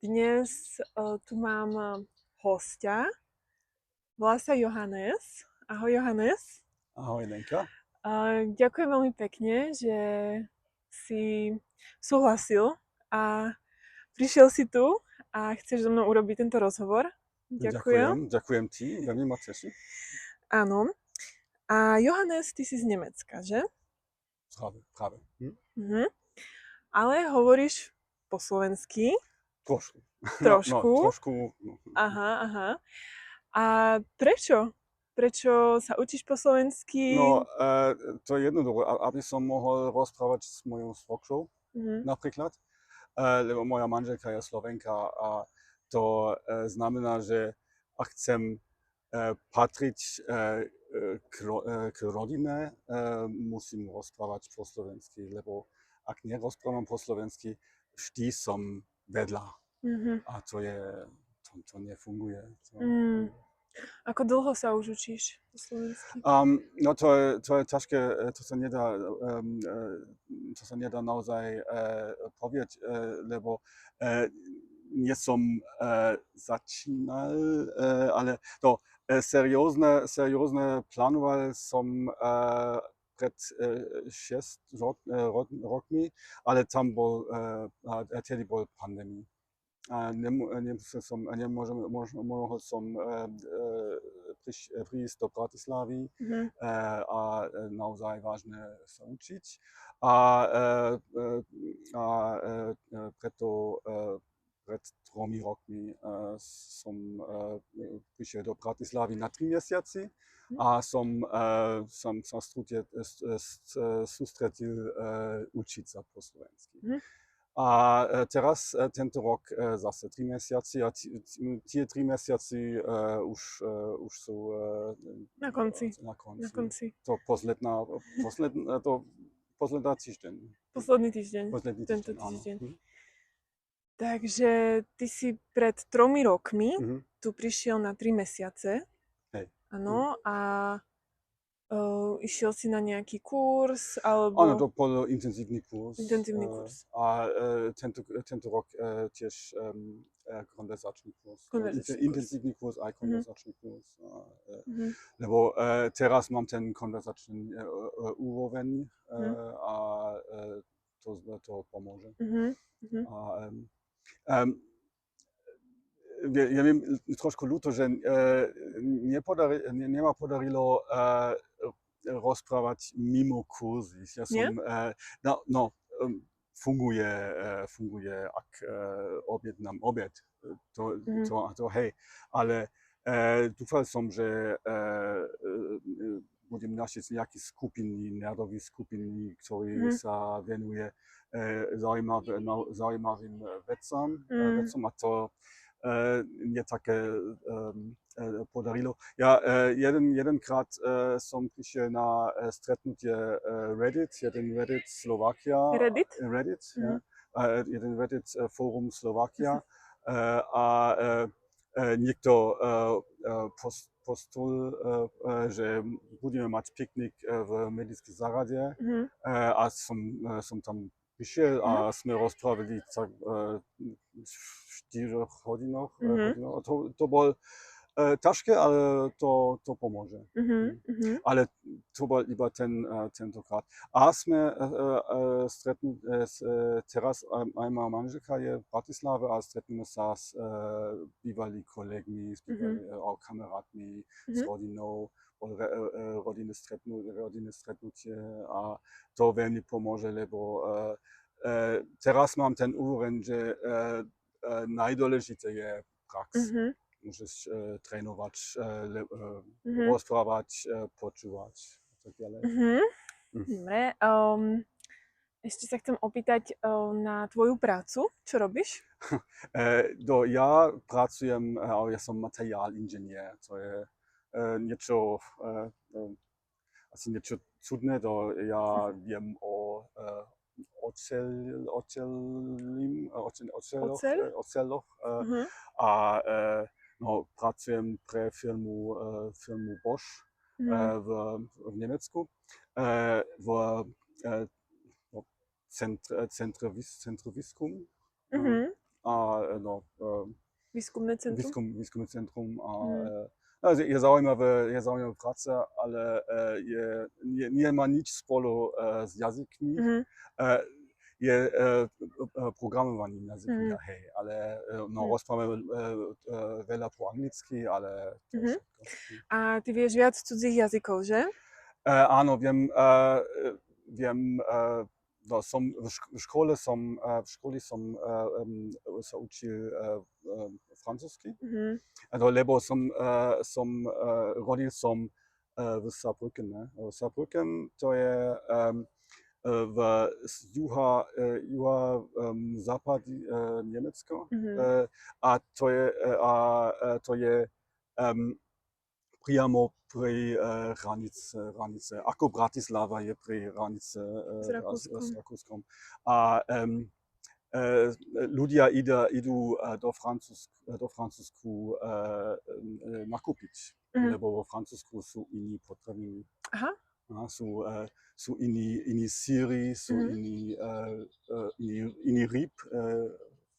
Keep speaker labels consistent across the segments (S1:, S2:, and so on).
S1: Dnes tu mám hostia, volá sa Johannes. Ahoj Johannes.
S2: Ahoj Lenka.
S1: Ďakujem veľmi pekne, že si súhlasil a prišiel si tu a chceš so mnou urobiť tento rozhovor. Ďakujem.
S2: Ďakujem ti, veľmi ma teší.
S1: Áno. A Johannes, ty si z Nemecka, že?
S2: Práve.
S1: Mhm. Ale hovoríš po slovensky.
S2: Trošku.
S1: Trošku.
S2: Trošku.
S1: Aha. A prečo? Prečo sa učíš po slovensky?
S2: To je jednoduché, aby som mohol rozprávať s mojou svokřou
S1: Mhm.
S2: napríklad, lebo moja manželka je Slovenka a to znamená, že ak chcem patriť k rodine, musím rozprávať po slovensky, lebo ak nerozprávam po slovensky, vždy som vedľa.
S1: Mhm.
S2: A to nefunguje.
S1: Ako dlho sa už učíš po slovensky?
S2: No to je ťažké, to sa nedá naozaj povedať, lebo nie som začínal, ale to seriózne plánoval som pred 6 rokmi, ale tam tedy bol pandémia. Nemohol som prísť do Bratislavy
S1: Mhm.
S2: a naozaj vážne sa učiť. Preto pred 3 rokmi som prišiel do Bratislavy na 3 mesiaci a som sa sústredil učiť sa po slovensky.
S1: Mhm.
S2: A teraz tento rok zase 3 mesiaci a tie 3 mesiaci už sú
S1: Na konci.
S2: na konci.
S1: Na konci.
S2: To posledná týždeň.
S1: Posledný týždeň.
S2: Posledný
S1: Tento
S2: týždeň, áno.
S1: týždeň. Takže ty si pred 3 rokmi tu prišiel na 3 mesiace.
S2: Hej.
S1: Áno. A išiel si na nejaký kurz, alebo...
S2: Áno, to bol intenzívny kurz.
S1: Intenzívny kurz.
S2: A tento rok tiež konverzačný kurz. Intenzívny kurz aj konverzačný kurz. Lebo teraz mám ten konverzačný úroveň a to pomôže. Je mi trošku ľúto, že nemá podarilo rozprávať mimo kurzy. Ja som, funguje, ak objednám obed. To hej. Ale dúfal som, že budem našiť nejaké skupiny, nerdové skupiny, ktoré sa venuje zaujímavým vecom a to nie také podarilo. Ja jedenkrát som prišiel na stretnutie jeden Reddit Slovakia.
S1: Reddit?
S2: Ja. Jeden Reddit fórum Slovakia a niekto postol, že budeme mať piknik v Medickej záhrade a som tam prišiel a sme rozprávali tak 4 hodinoch. To bol ťažké, ale to pomôže. Ale to bol iba tentokrát. A sme teraz aj moja manželka je v Bratislave a stretneme sa s bývalými kolegmi, s kamarátmi, s rodinou. Rodinné stretnutie a to veľmi pomôže, lebo teraz mám ten úroveň, že najdôležité je prax. Môžeš trénovať, rozprávať, počúvať a tak ďalej.
S1: Dobre. Ešte sa chcem opýtať na tvoju prácu. Čo robíš?
S2: Ja pracujem, ja som materiálinžinier. To je niečo cudné. Ja viem o oceľoch a pracujem pre firmu Bosch v Nemecku v centre výskum a
S1: výskumné centrum?
S2: výskumné centrum a
S1: Mhm.
S2: je zaujímavé práca, ale nemá nič spolu s jazykmi.
S1: Mhm.
S2: Je programovaním jazykmi,
S1: Mhm.
S2: hej, ale no,
S1: Mhm.
S2: rozprávame veľa po anglicky, ale to je
S1: Mhm.
S2: všetko.
S1: A ty vieš viac cudzích jazykov, že?
S2: Áno, viem, no, v škole sa učil francúzsky,
S1: Mhm.
S2: no, lebo rodil som v Saarbrücken, ne? Saarbrücken to je v západ Nemecko,
S1: Mhm.
S2: a to je um, priamo pri hranice, ako Bratislava je pri hranice
S1: S
S2: s
S1: Rakúskom.
S2: Rakúskom. A ľudia idú do Francúzsku nakúpiť,
S1: Mhm.
S2: lebo vo Francúzsku sú iní potraviny.
S1: Aha.
S2: A sú iní síry, sú
S1: Mhm.
S2: iný rýb,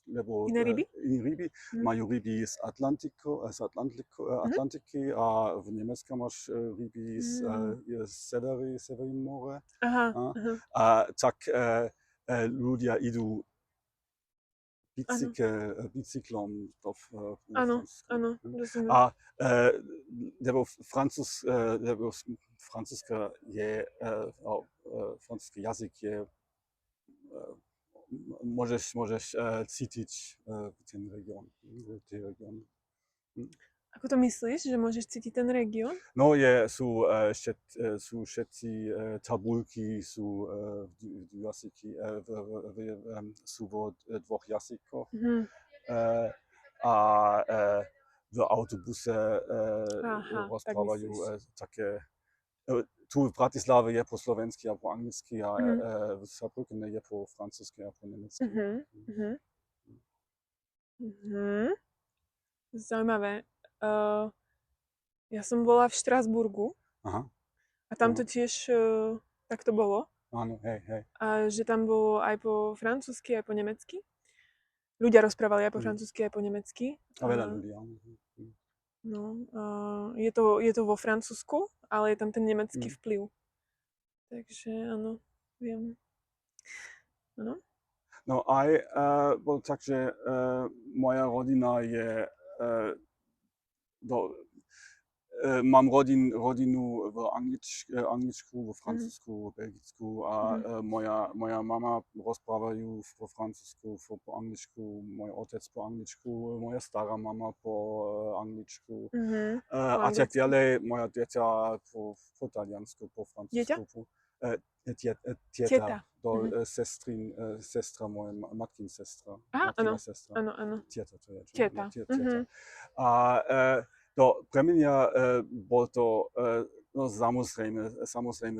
S2: lebo
S1: Iné ryby?
S2: iní ryby.
S1: Mhm.
S2: Majú ryby
S1: Mhm.
S2: Atlantiky, a v Nemecku máš ryby
S1: Mm.
S2: z Severní more.
S1: Aha,
S2: A,
S1: aha.
S2: a tak ľudia idú
S1: Áno,
S2: bicyklom vo
S1: áno,
S2: Francúzsku.
S1: áno, rozumiem.
S2: A lebo francúzska je, francúzsky jazyk je, môžeš cítiť ten región, tie regióny.
S1: Ako to myslíš, že môžeš cítiť ten región?
S2: No, sú všetci tabulky, sú v jazyky, sú vo dvoch jazykoch.
S1: Mhm.
S2: A v autobuse
S1: Aha, tak
S2: rozprávajú
S1: myslíš.
S2: také. Tu v Bratislave je po slovensky a po anglicky, a
S1: Mhm.
S2: v Saarbrücken je po francúzsky a po nemecky.
S1: Mhm. Mhm. Mhm. Zaujímavé. Uh, ja som bola v Štrasburgu
S2: Aha,
S1: a tam to
S2: áno,
S1: tiež tak to bolo.
S2: áno, hej, hej.
S1: A že tam bolo aj po francúzsky, aj po nemecky. Ľudia rozprávali aj po
S2: Mm.
S1: francúzsky, aj po nemecky.
S2: A veľa ľudí, áno.
S1: No, je to vo Francúzsku, ale je tam ten nemecký
S2: Mm.
S1: vplyv. Takže áno, viem. Áno.
S2: No aj bol tak, že moja rodina je do, mám rodinu v Anglicku, vo
S1: Mhm.
S2: Francúzsku, v Belgicku, a
S1: Mhm.
S2: moja mama rozprávajú po francúzsku, po angličku, môj otec po angličku, moja stará mama po angličku,
S1: Mhm. Po
S2: a tak
S1: anglicky.
S2: ďalej. Moja dieťa po taliansku, po
S1: Dieťa?
S2: francúzsku, tieta,
S1: Tieta.
S2: to
S1: Mhm.
S2: sestra, moja matkin sestra,
S1: Aha,
S2: matkina
S1: áno.
S2: sestra.
S1: Áno, áno.
S2: Tieta to je, čo?
S1: Tieta.
S2: Tieta.
S1: Mhm.
S2: A pre mňa bol to no, samozrejme,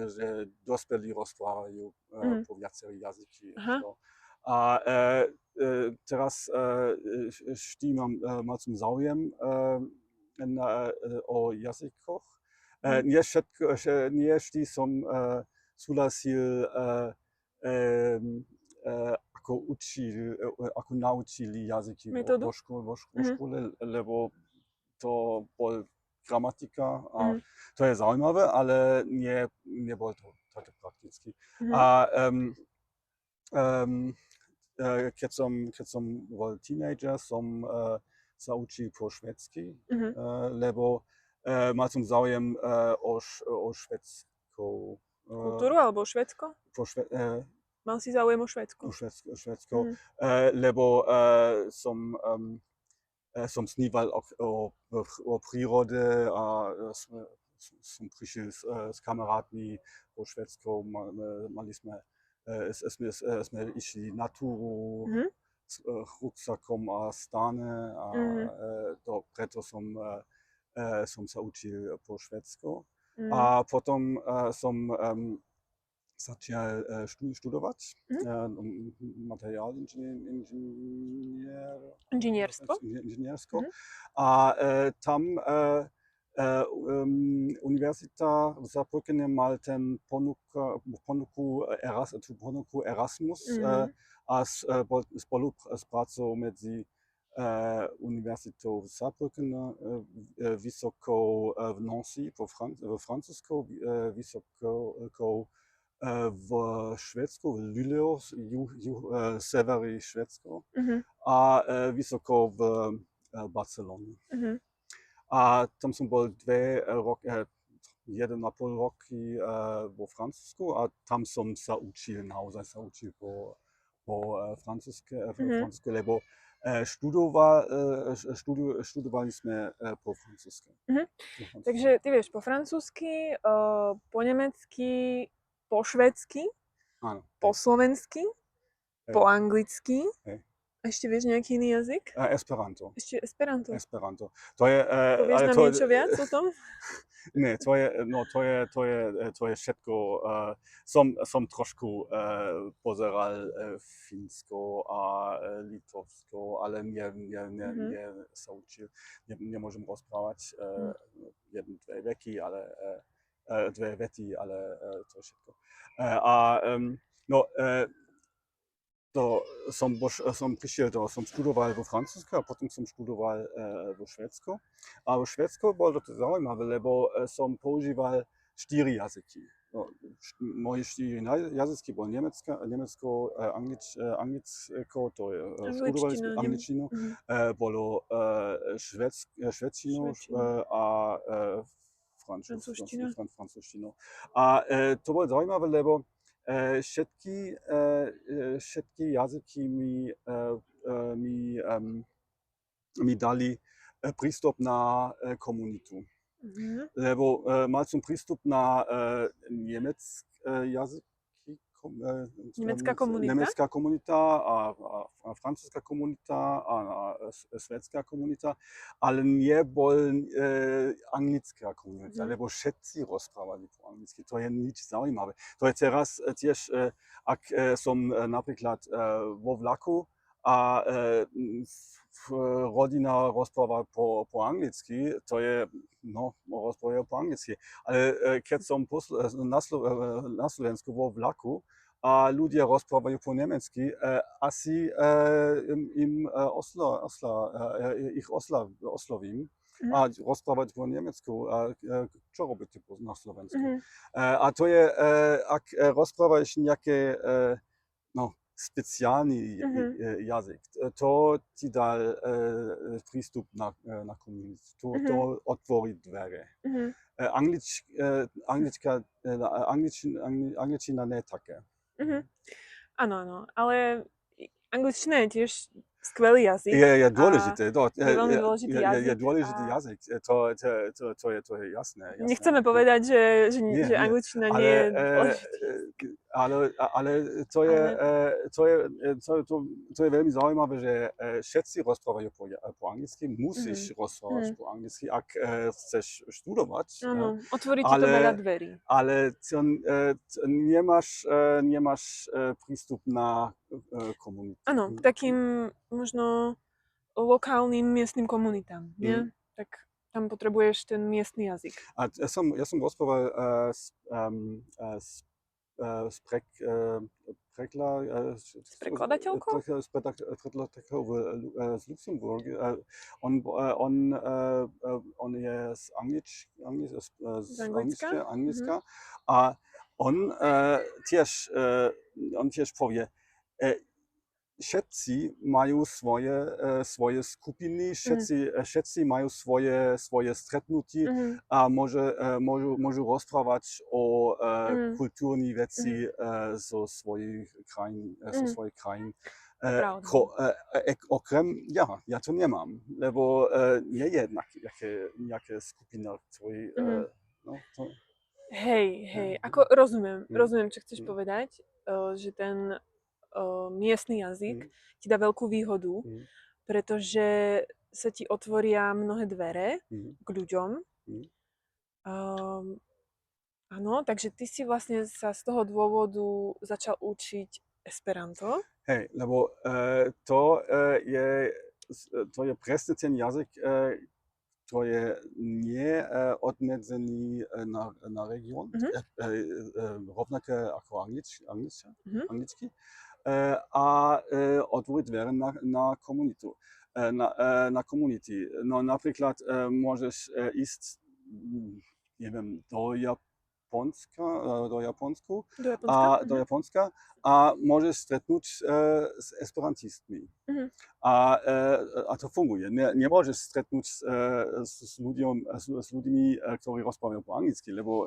S2: že dospelí rozprávajú
S1: Mhm.
S2: po viacerých jazyky.
S1: Aha.
S2: A teraz vždy mal som záujem o jazykoch.
S1: Mhm.
S2: Nie vždy som súhlasil, ako naučili jazyky
S1: Metódu?
S2: vo
S1: Mhm.
S2: škole, lebo to bol gramatika, a
S1: Mhm.
S2: to je zaujímavé, ale nebolo to také prakticky.
S1: Mhm.
S2: A keď som bol teenager, som sa učil po švédsky,
S1: Mhm.
S2: lebo mal som záujem o švédskou,
S1: Kultúru alebo Švédsko?
S2: po šve,
S1: Mal si záujem o Švédsko?
S2: Švédsko,
S1: Mhm.
S2: lebo som sníval o prírode, a som prišiel s kamarátmi po Švédsko, mali sme, sme išli na túru
S1: Mhm.
S2: s ruksakom a stane, a
S1: Mhm.
S2: preto som sa učil po švédsku.
S1: Mhm.
S2: A potom som začal študovať
S1: Mhm. Inžinierstvo?
S2: inžiniersko.
S1: Mhm.
S2: A tam univerzita v Saarbrückene mal tú ponuku Erasmus,
S1: Mhm.
S2: a spoluprácu medzi univerzitou v Saarbrücken, vysokou v Nancy vo Francúzsku, vysokou v Švédsku, v Luleå, severy Švédsko
S1: Mhm.
S2: a vysoko v Barcelone.
S1: Mhm.
S2: A tam som bol 1,5 roky vo Francúzsku a tam som sa učil, naozaj sa učil po francúzsku, lebo študovali sme po francúzsku.
S1: Mhm. Takže ty vieš po francúzsky, po nemecky, po švédsky,
S2: Áno.
S1: po slovensky,
S2: Hej.
S1: po anglicky.
S2: Hej.
S1: Ešte vieš nejaký iný jazyk?
S2: Esperanto.
S1: Ešte esperanto.
S2: Esperanto. To je,
S1: Povieš
S2: ale
S1: nám
S2: to,
S1: niečo viac o tom?
S2: nie, to je všetko. Som trošku pozeral Fínsko a Litovsko, ale nie sa učil. Nemôžem rozprávať dve vety, ale to je všetko. Som študoval vo Francúzsku a potom som študoval vo Švédsku. A vo Švédsku bolo to zaujímavé, lebo som používal 4 jazyky. Moje 4 jazyky boli Nemecko, Anglicko, to je študovali sme angličtinu, bolo švédčinu a francúzštinu. A to bolo zaujímavé, lebo všetky jazyky mi dali prístup na komunitu. Lebo mal som prístup na nemecká komunita a francúzska komunita a švédská komunita, ale nebol anglická komunita, lebo všetci rozprávali po anglicky. To je nič zaujímavé. To je teraz tiež, ak som napríklad vo vlaku a rodina rozpráva po anglicky, to je, rozprávajú po anglicky. Ale keď som na Slovensku vo vlaku a ľudia rozprávajú po nemecky, asi ich oslovím a rozprávať po nemecku. Čo robíte na Slovensku? A to je, ak rozprávaš nejaké speciálny jazyk, to ti dá prístup na komunitu, to otvorí dvere. Angličtina nie je také.
S1: Áno, ale angličtina je tiež skvelý jazyk.
S2: Je dôležité.
S1: Je veľmi dôležitý jazyk.
S2: Je dôležitý jazyk, to je jasné.
S1: Nechceme povedať, že angličtina nie je dôležitý.
S2: Ale to je veľmi zaujímavé, že všetci rozprávajú po anglicky, musíš rozprávať po anglicky, ak chceš študovať.
S1: Áno, otvorí ti to veľa dverí.
S2: Ale nemáš prístup na komunitu.
S1: Áno, k takým možno lokálnym miestnym komunitám, nie? Tak tam potrebuješ ten miestny jazyk.
S2: A ja som rozprával s
S1: prekladateľkou?
S2: S prekladateľkou z Luxemburgu. On je z Anglicka a on tiež povie, všetci majú svoje skupiny, všetci majú svoje stretnutie a môžu rozprávať o kultúrnych veci zo svojich krajín. Okrem, ja to nemám, lebo nie je nejaká skupina, ktorý...
S1: Hej, ako rozumiem, čo chceš povedať, že ten miestny jazyk ti dá veľkú výhodu, pretože sa ti otvoria mnohé dvere k ľuďom. Áno, takže ty si vlastne sa z toho dôvodu začal učiť esperanto.
S2: Hej, lebo to je presne ten jazyk, ktorý je neodmedzený na región, rovnaké ako anglicky. A otvoriť dvere na komunitu. na community. No napríklad môžeš ísť, neviem, do Japonsku
S1: Do Japonska?
S2: do Japonska a môžeš stretnúť s esperantistmi.
S1: Mhm.
S2: A to funguje. Nemôžeš stretnúť s ľuďmi, ktorí rozprávajú po anglicky, lebo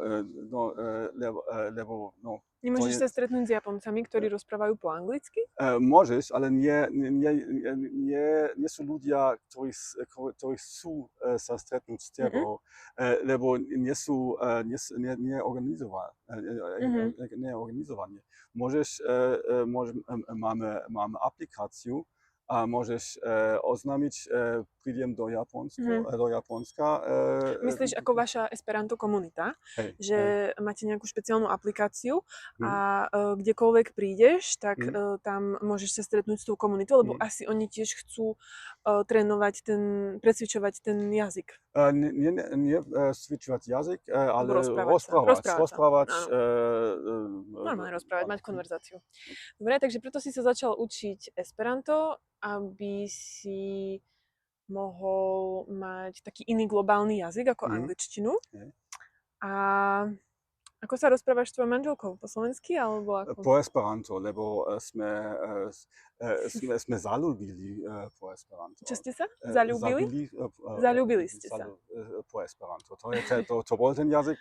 S1: Nemôžeš sa stretnúť s Japoncami, ktorí rozprávajú po anglicky?
S2: môžeš, ale nie sú ľudia, ktorí chcú sa stretnúť s tebou, lebo nie je organizovanie. Máme aplikáciu a môžeš oznámiť, prídem do Japonska.
S1: Myslíš ako vaša Esperanto komunita, že máte nejakú špeciálnu aplikáciu a kdekoľvek prídeš, tak tam môžeš sa stretnúť s tou komunitou, lebo asi oni tiež chcú trénovať precvičovať ten jazyk.
S2: Nie cvičovať jazyk, ale
S1: rozprávať.
S2: Normálne
S1: Normálne rozprávať, mať konverzáciu. Dobre, takže preto si sa začal učiť Esperanto, aby si mohol mať taký iný globálny jazyk ako angličtinu. A ako sa rozprávaš s tvojou manželkou? Po slovensky alebo ako?
S2: Po Esperanto, lebo sme zalúbili po Esperanto.
S1: Čo ste sa? Zaľúbili? Zaľúbili ste sa.
S2: Po Esperanto. To bol ten jazyk,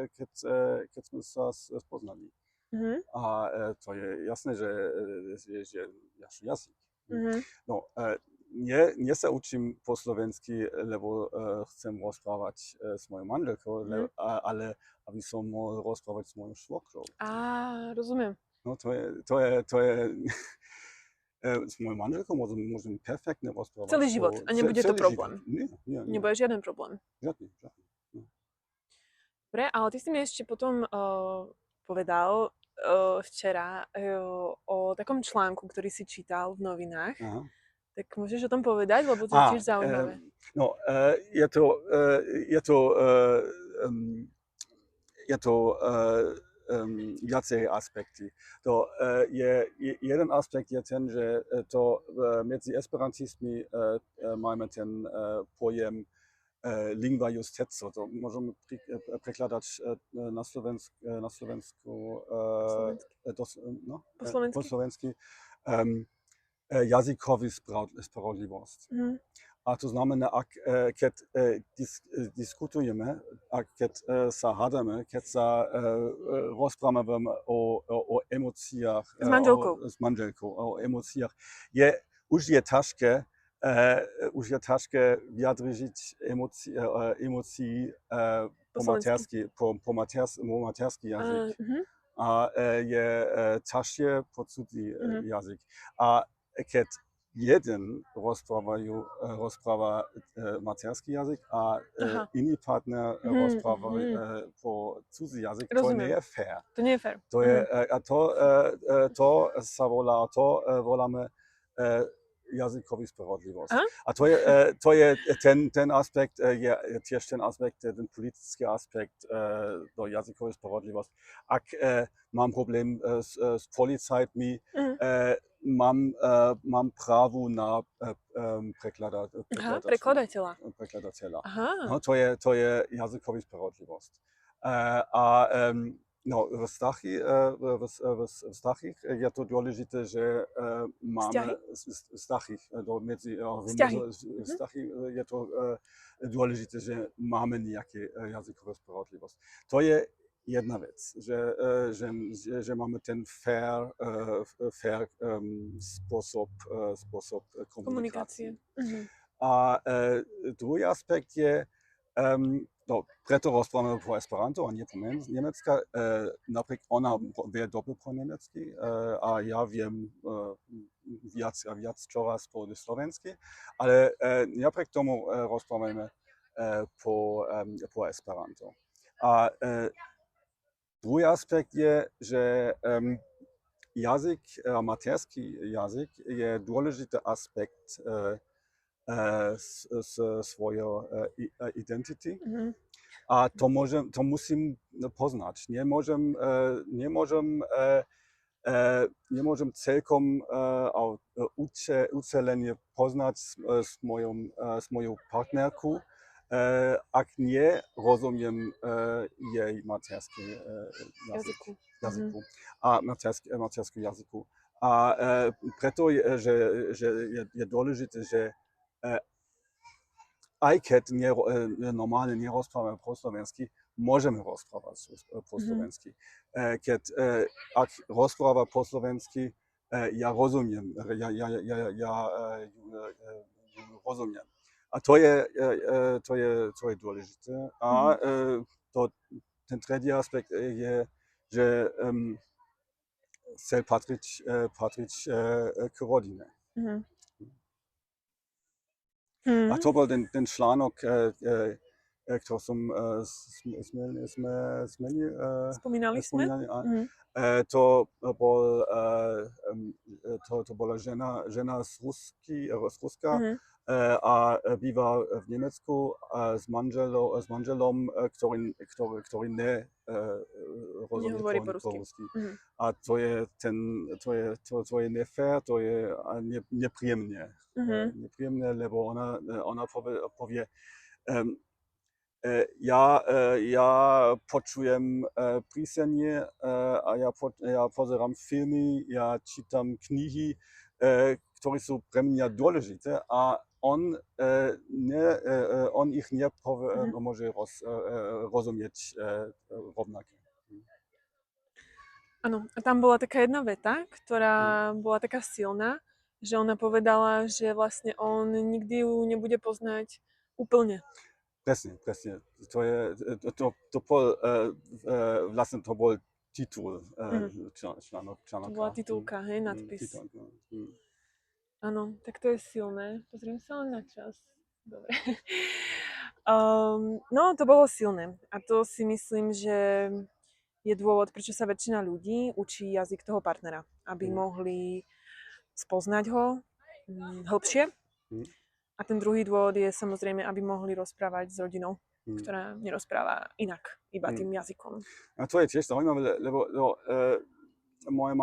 S2: keď sme sa spoznali. A to je jasné, že je jazyk. No, nie sa učím po slovensky, lebo chcem rozprávať s mojou manželkou, ale aby som mohol rozprávať s mojou švokrou.
S1: Rozumiem.
S2: No to je s mojou manželkou môžem perfektne rozprávať.
S1: Celý život a nebude to problém.
S2: Nie.
S1: Nebude žiaden problém.
S2: Žiadny.
S1: Dobre, ale ty si mi ešte potom povedal včera o takom článku, ktorý si čítal v novinách. Aha. Tak môžeš o tom povedať, lebo to je tiež zaujímavé.
S2: Je to viaceré aspekty. Jeden aspekt je ten, že to medzi esperantistmi máme ten pojem lingva justeco. To môžeme prekladať na Slovensku po slovensky jazykový spravodlivosť. A to znamená, keď diskutujeme, a keď sa hádame, keď sa rozprávame o emóciách s manželkou, o emóciách, už je ťažké vyjadriť emócii po materský jazyk. A je ťažšie po cudzí jazyk. A keď jeden rozpráva materský jazyk a iný partner rozpráva po cudzí jazyk, to nie je fér.
S1: To nie je fér.
S2: To sa volá, voláme jazykový spravodlivosť. A to je ten aspekt, je tiež ten aspekt, ten politický aspekt do jazykovej spravodlivosti. Ak mám problém s policajtmi, mám právo na
S1: prekladateľa.
S2: No, to je jazyková spravodlivosť. V vztahích je to dôležité, že máme vztahy je to dôležité, že máme nejaké jazykové spravodlivosť. To je jedna vec, že máme ten fair spôsob komunikácie. A druhý aspekt je, preto rozprávame po Esperanto a nie po nemecka. Napríklad ona vie dobre po nemecky a ja viem viac čoraz po slovensky, ale napriek tomu rozprávame po Esperanto. A druhý aspekt je, že materský jazyk je dôležitý aspekt svojej identity. A to musím poznať. Nemôžem nie môžem celkom ucelenie poznať s mojou partnerku, ak nie rozumiem jej materský
S1: Jazyku.
S2: jazyku a materskému jazyku. A preto že je dôležité, že aj keď normálne nerozprávame po slovensky, môžeme rozprávať po slovensky. Ak rozpráva po slovensky, ja rozumiem, rozumiem. A to je dôležité. A ten tretí aspekt je, že chcel patriť k rodine. A to bol ten článok, ktorý
S1: Spomínali sme.
S2: To bola žena z Ruska a býva v Nemecku s manželom, ktorý nerozumie po rusky. A to je nefér, to je nepríjemné. Nepríjemné, lebo ona povie, ja počujem písenie a ja pozerám filmy, ja čítam knihy, ktoré sú pre mňa dôležité a on ich môže rozumieť rovnako.
S1: Áno, a tam bola taká jedna veta, ktorá bola taká silná, že ona povedala, že vlastne on nikdy ju nebude poznať úplne.
S2: Presne. Vlastne to bol titul článok.
S1: To bola titulka, hej, nadpis. Áno, tak to je silné. Pozriem sa len na čas. Dobre. No, to bolo silné. A to si myslím, že je dôvod, prečo sa väčšina ľudí učí jazyk toho partnera. Aby mohli spoznať ho hĺbšie. A ten druhý dôvod je samozrejme, aby mohli rozprávať s rodinou, ktorá nerozpráva inak, iba tým jazykom.
S2: A to je tiež zaujímavé, lebo moja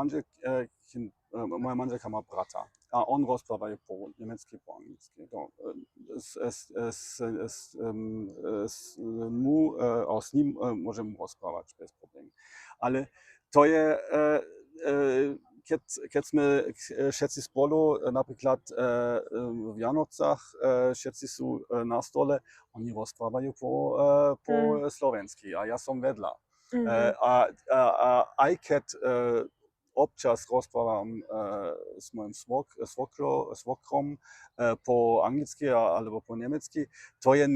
S2: manželka má brata a on rozpráva po nemecky, po anglicky. S ním môžem rozprávať bez problémov. Ale to je keď sme všetci spolu, napríklad v Vianocach, všetci sú na stole, oni rozprávajú po slovensky a ja som vedľa. A aj keď občas rozprávam s mojim svokrom po anglicky alebo po nemecky, to je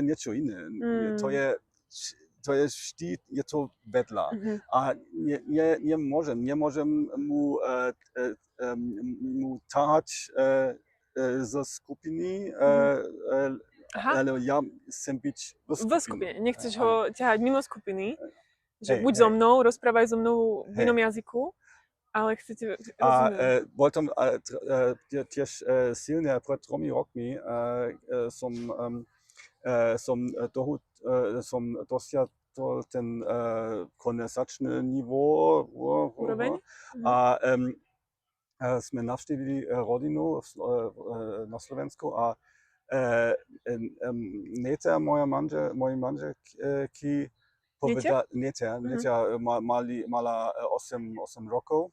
S2: niečo iné. To je vždy, je to vedľa. A nemôžem mu ťahať zo skupiny, ale ja chcem byť v skupine.
S1: Nechceš ho ťahať mimo skupiny, že buď so mnou, rozprávaj so mnou v inom jazyku, ale chcete...
S2: A bol tam tiež silne pred 3 rokmi som dosiahol ten konverzačný niveau a sme navštívili rodinu na Slovensku a Neta, mojej manželky, Neta mala 8 rokov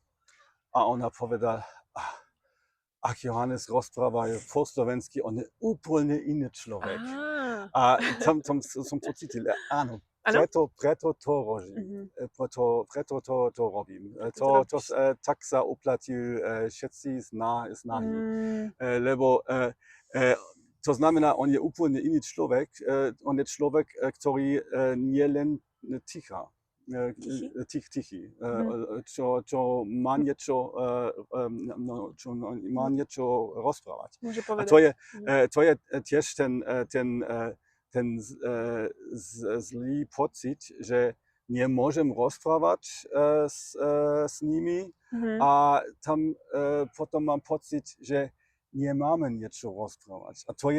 S2: a ona povedala, ak Johannes rozpráva po slovensky, on je úplne iný človek. A tam som to cítil, áno, preto to robím. Preto to robím. Tak sa uplatil všetci snahy. Lebo to znamená, on je úplne iný človek. On je človek, ktorý nie len tichý. Čo má niečo rozprávať. A to je tiež ten zlý pocit, že nemôžem rozprávať s nimi a tam potom mám pocit, že nemáme niečo rozprávať. A to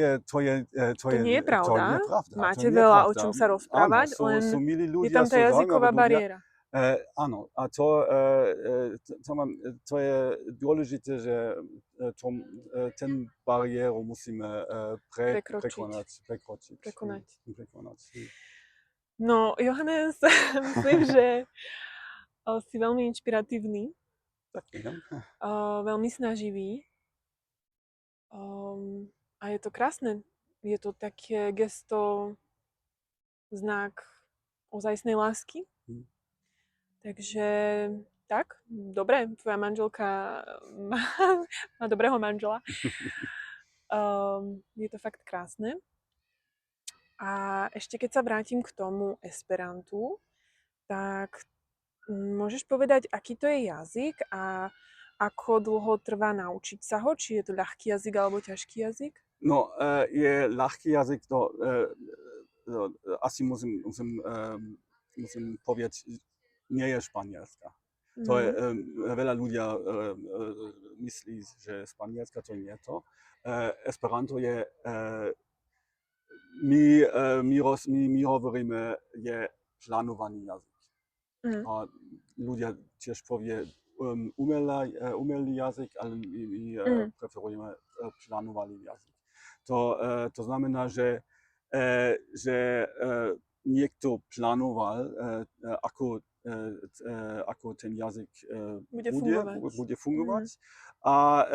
S2: nie je pravda.
S1: Máte veľa o čom sa rozprávať, len
S2: sú milí ľudia,
S1: je tam tá jazyková bariéra.
S2: Áno, a to je dôležité, že ten bariéru musíme prekročiť.
S1: Prekonať.
S2: Prekonať.
S1: No, Johannes, myslím, že si veľmi inšpiratívny,
S2: Ďakujem.
S1: veľmi snaživý a je to krásne. Je to také gesto, znak ozajstnej lásky. Takže tak, dobre, tvoja manželka má dobrého manžela. Je to fakt krásne. A ešte keď sa vrátim k tomu Esperantu, tak môžeš povedať, aký to je jazyk a ako dlho trvá naučiť sa ho? Či je to ľahký jazyk alebo ťažký jazyk?
S2: No, je ľahký jazyk, asi musím povedať, nie je španielska. To je, veľa ľudia myslí, že španielska to nie je to. Esperanto je, my hovoríme, je plánovaný jazyk. A ľudia tiež povie umelý jazyk, ale my preferujeme plánovaný jazyk. To znamená, že niekto plánoval, ako ten jazyk bude fungovať. A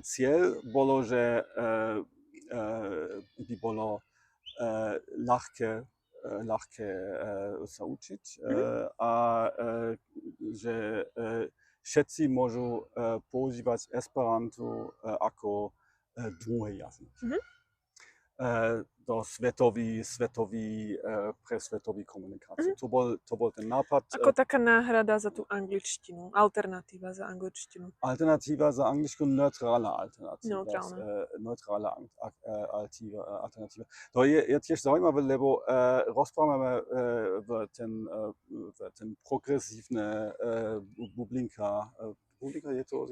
S2: cieľ bolo, že by bolo ľahké sa učiť a že všetci môžu používať Esperanto ako druhý jazyk. Do pre svetový komunikáciu. To bol ten nápad.
S1: Ako taká náhrada za tú angličtinu, alternatíva za angličtinu.
S2: Alternatíva za angličtinu, neutrálna alternatíva.
S1: Neutrálna.
S2: Alternatíva. To je tiež zaujímavé, lebo rozprávame v ten progresívne bublinka je to?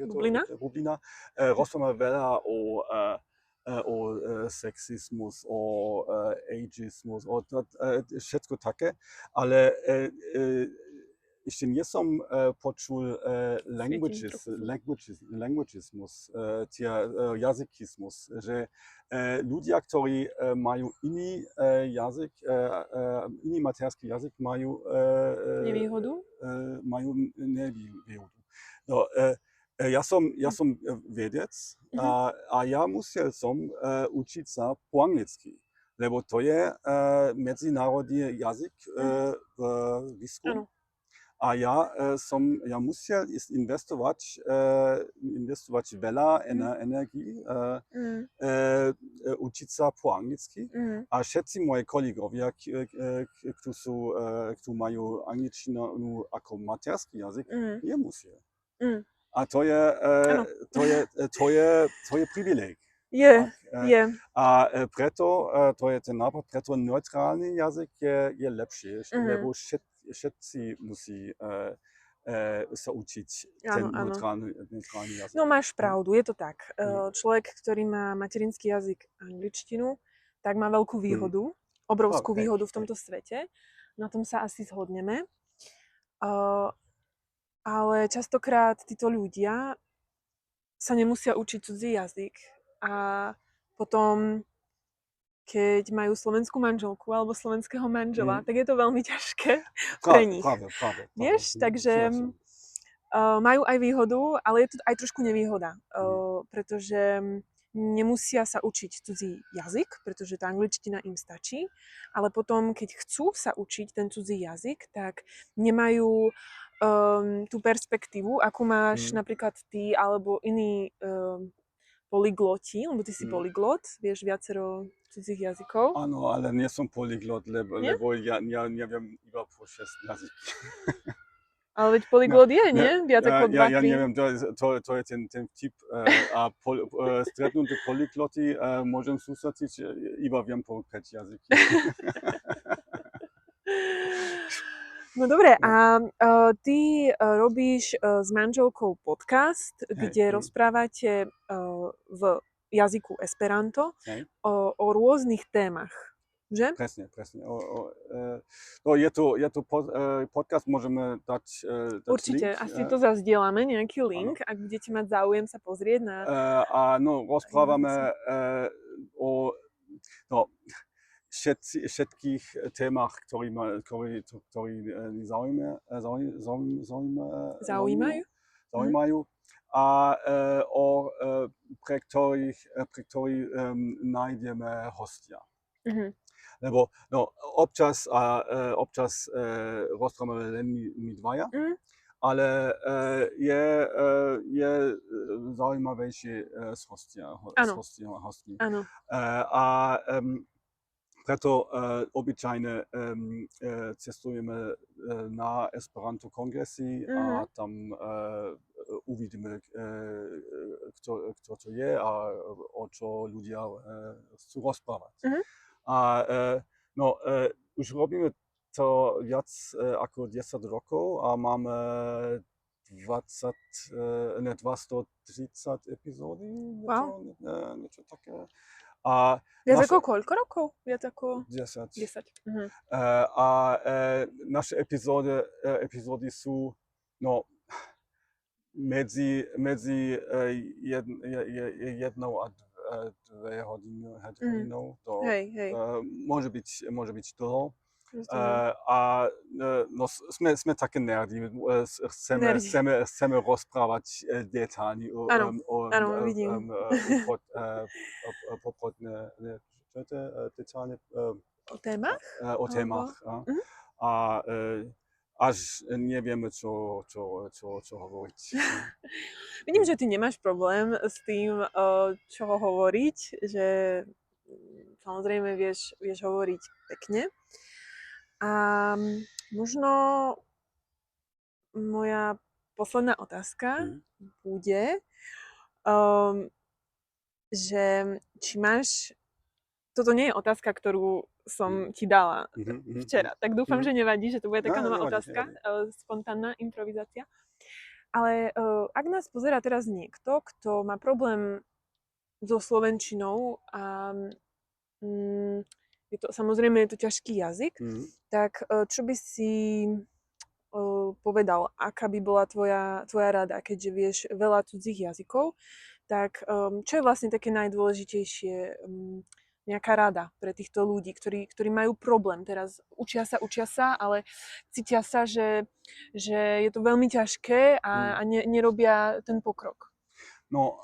S2: Bublina. Rozprávame veľa o sexizmus, o ageizmus, o všetko také, ale ešte nie som počul languageismus, jazykizmus, že ľudia, ktorí majú iný jazyk, iný materský jazyk, majú
S1: nevýhodu.
S2: No, ja som vedec a ja musel som učiť sa po anglicky, lebo to je medzinárodný jazyk v výskumu. A ja musel investovať veľa energii, učiť sa po anglicky. A všetci moji kolegovia, ktorí majú angličtinu ako materský jazyk, nemusia. A to je privileg.
S1: Je.
S2: A preto, to je ten nápad, preto neutrálny jazyk je lepší, lebo všetci musí sa učiť ten neutrálny jazyk.
S1: No máš pravdu, je to tak. Človek, ktorý má materinský jazyk angličtinu, tak má veľkú výhodu, obrovskú výhodu v tomto svete. Na tom sa asi zhodneme. Ale častokrát títo ľudia sa nemusia učiť cudzí jazyk a potom, keď majú slovenskú manželku alebo slovenského manžela, tak je to veľmi ťažké pre nich.
S2: Práve.
S1: Vieš, takže majú aj výhodu, ale je to aj trošku nevýhoda, pretože nemusia sa učiť cudzí jazyk, pretože tá angličtina im stačí, ale potom, keď chcú sa učiť ten cudzí jazyk, tak nemajú tú perspektívu, akú máš napríklad ty alebo iní polygloti, lebo ty si polyglot, vieš viacero cudzích jazykov.
S2: Áno, ale nie som polyglot, lebo ja neviem iba po 6 jazykov.
S1: Ale veď polyglot je, nie? Viac ako 2-3.
S2: Ja neviem, to je ten vtip. A stretnuté polygloty môžem súhlasiť, iba viem po 5 jazyky.
S1: No dobre, a ty robíš s manželkou podcast, kde rozprávate v jazyku Esperanto o rôznych témach. Že?
S2: Presne. No je to podcast, môžeme dať
S1: Určite,
S2: link.
S1: asi to zazdielame, nejaký
S2: Áno.
S1: link, ak budete mať záujem sa pozrieť na...
S2: Áno, rozprávame o no, všetkých témach, ktorý
S1: Zaujímajú?
S2: zaujímajú a pre ktorých nájdeme hostia.
S1: Mhm.
S2: Lebo no, občas rozprávame len my dvaja,
S1: Mhm.
S2: ale je zaujímavejšie s
S1: Áno.
S2: hostmi.
S1: Áno.
S2: A preto obyčajne cestujeme na Esperanto kongresy a tam uvidíme, kto to je a o čo ľudia chcú rozprávať.
S1: Mhm.
S2: A no, už robíme to viac ako 10 rokov a máme 230 epizódy,
S1: Wow.
S2: niečo také. A
S1: Viac ako koľko rokov? Viac ako
S2: 10.
S1: 10. Mhm.
S2: A naše epizódy sú no, medzi jednou a dve hodinou. To
S1: Hej.
S2: môže byť dlho.
S1: Rozumiem.
S2: No, sme také nerdy.
S1: Nerdi.
S2: Chceme rozprávať detailne
S1: Áno, vidím.
S2: čo je to detailne?
S1: O témach?
S2: O témach.
S1: Mhm.
S2: A až nevieme, čo hovoriť.
S1: Vidím, že ty nemáš problém s tým, čo hovoriť, že samozrejme vieš hovoriť pekne. A možno moja posledná otázka bude, že či máš... Toto nie je otázka, ktorú som ti dala včera, tak dúfam, že nevadí, že to bude taká nová otázka, spontánna improvizácia. Ale ak nás pozerá teraz niekto, kto má problém so slovenčinou a samozrejme je to ťažký jazyk, tak čo by si povedal, aká by bola tvoja rada, keďže vieš veľa cudzích jazykov, tak čo je vlastne také najdôležitejšie, nejaká rada pre týchto ľudí, ktorí majú problém teraz, učia sa, ale cítia sa, že je to veľmi ťažké a nerobia ten pokrok.
S2: No,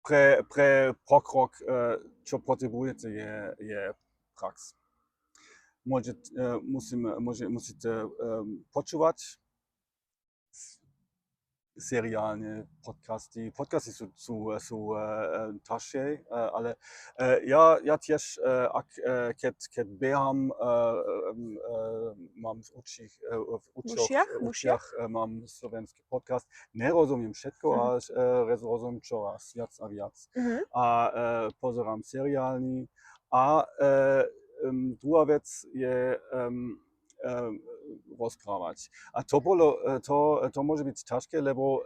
S2: pre pokrok, čo potrebujete, je prax. Musíte počúvať seriálne podcasty. Podcasty sú ťažšie, ale ja tiež, keď behám, mám v ušiach mám slovenský podcast, nerozumiem všetko, ale rozumiem čoraz viac a viac. A pozerám seriálny. A druhá vec je rozprávať. A to môže byť ťažké, lebo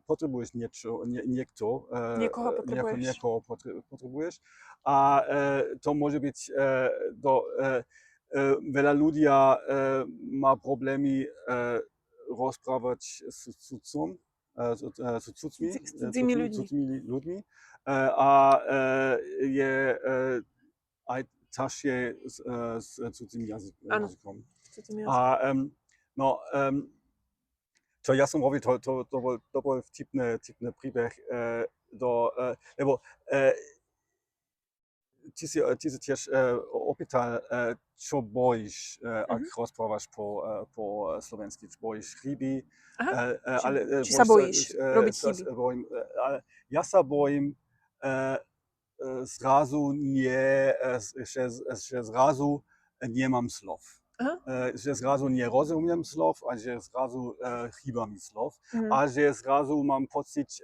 S2: potrebuješ niekoho potrebuješ. A to môže byť veľa ľudia má problémy rozprávať s cudzými ľuďmi. A je aj ťažšie s cudzým jazykom. A čo ja som robil, to bol vtipný príbeh, lebo ty si tiež opýtal, čo bojíš, ak rozprávaš po slovensky, čo bojíš chyby.
S1: Či sa bojíš robiť chyby?
S2: Ja sa bojím zrazu nemám slov. Že zrazu nerozumiem slov a že zrazu chýba mi slov. A že zrazu mám pocit,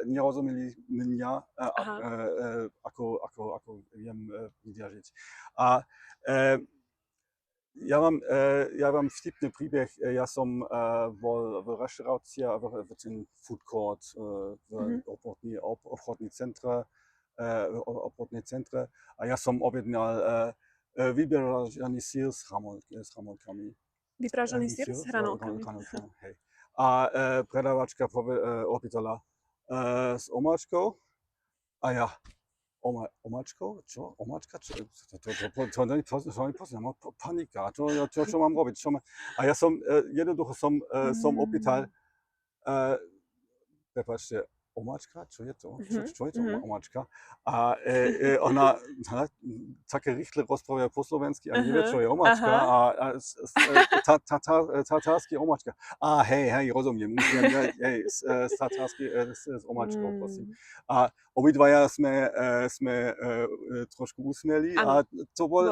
S2: nerozumeli mňa, ako viem vyjadriť. A Ja mám vtipný príbeh. Ja som bol v reštaurácii, v ten food court, v obchodní centre a ja som objednal vybraný sír s hranolkami.
S1: Vypražaný sír s hranolkami.
S2: Hej. A predávačka opýtala s omáčkou a ja omáčkou? Čo? Omáčka? To nepoznám, panika. Čo mám robiť? A ja som jednoducho som opýtal, prepáčte, omáčka? Čo je to? Čo je to omáčka? A ona také rýchle rozpráva po slovensky a nevie, čo je omáčka. A tatársky omáčka. Hej, rozumiem. S tatársky s omáčkou, prosím. A obidvaja sme trošku usmieli a to bol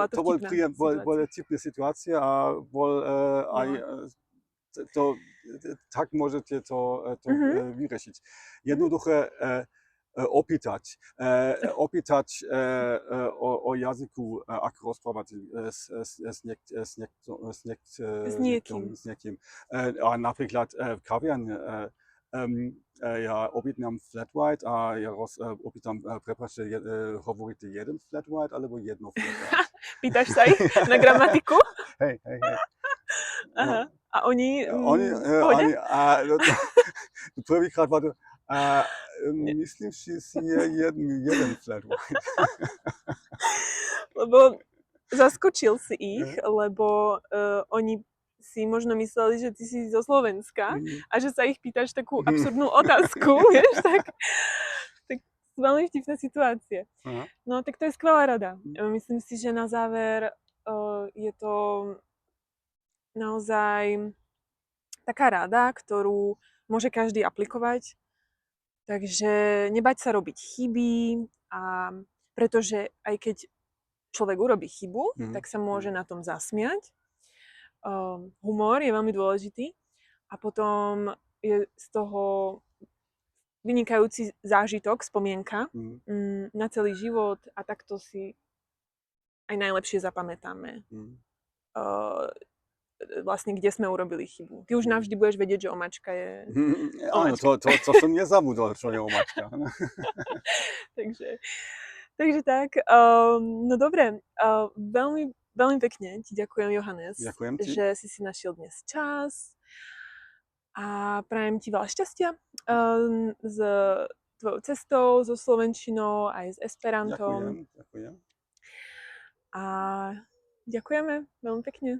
S2: tipná situácia a bol aj tak môžete to vyriešiť. Jednoduché opýtať o jazyku, ako rozprávať s niekým. A napríklad v kaviarni ja objednám flat white a ja opýtam, prepáčte, hovoríte jeden flat white alebo jedno flat white?
S1: Pýtaš sa ich na gramatiku?
S2: Hej.
S1: Aha. A oni
S2: prvýkrát var to, myslím si je jeden flat white.
S1: Lebo zaskočil si ich, lebo oni si možno mysleli, že ty si zo Slovenska a že sa ich pýtaš takú absurdnú otázku, vieš, tak veľmi vtipná situácia.
S2: Aha.
S1: No tak to je skvelá rada. Myslím si, že na záver je to naozaj taká rada, ktorú môže každý aplikovať. Takže nebať sa robiť chyby, a pretože aj keď človek urobí chybu, tak sa môže na tom zasmiať. Humor je veľmi dôležitý a potom je z toho vynikajúci zážitok, spomienka na celý život a takto si aj najlepšie zapamätáme. Vlastne, kde sme urobili chybu. Ty už navždy budeš vedieť, že omáčka je
S2: Áno, to som nezabudol, čo je omáčka.
S1: takže tak. No dobre, veľmi, veľmi pekne ti ďakujem, Johannes, že si našiel dnes čas a prajem ti veľa šťastia s tvojou cestou, so slovenčinou, aj s esperantom.
S2: Ďakujem.
S1: A ďakujeme veľmi pekne.